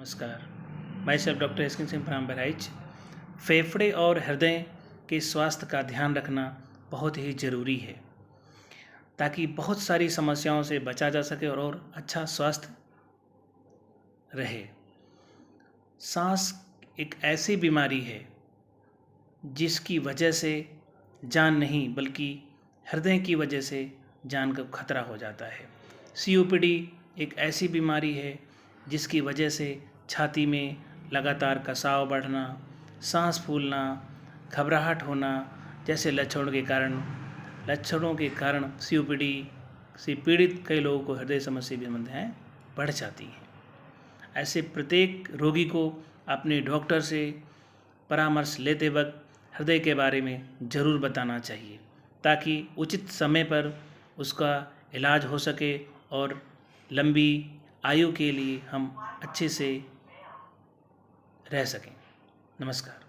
नमस्कार। Myself doctor एसकिन Singh from Bahraich. फेफड़े और हृदय के स्वास्थ्य का ध्यान रखना बहुत ही ज़रूरी है ताकि बहुत सारी समस्याओं से बचा जा सके और अच्छा स्वास्थ्य रहे। सांस एक ऐसी बीमारी है जिसकी वजह से जान नहीं बल्कि हृदय की वजह से जान का खतरा हो जाता है। COPD एक ऐसी बीमारी है जिसकी वजह से छाती में लगातार कसाव बढ़ना, सांस फूलना, घबराहट होना जैसे लक्षणों के कारण COPD से पीड़ित कई लोगों को हृदय संबंधी समस्याएं बढ़ जाती हैं। ऐसे प्रत्येक रोगी को अपने डॉक्टर से परामर्श लेते वक्त हृदय के बारे में ज़रूर बताना चाहिए ताकि उचित समय पर उसका इलाज हो सके और लंबी आयु के लिए हम अच्छे से रह सकें। नमस्कार।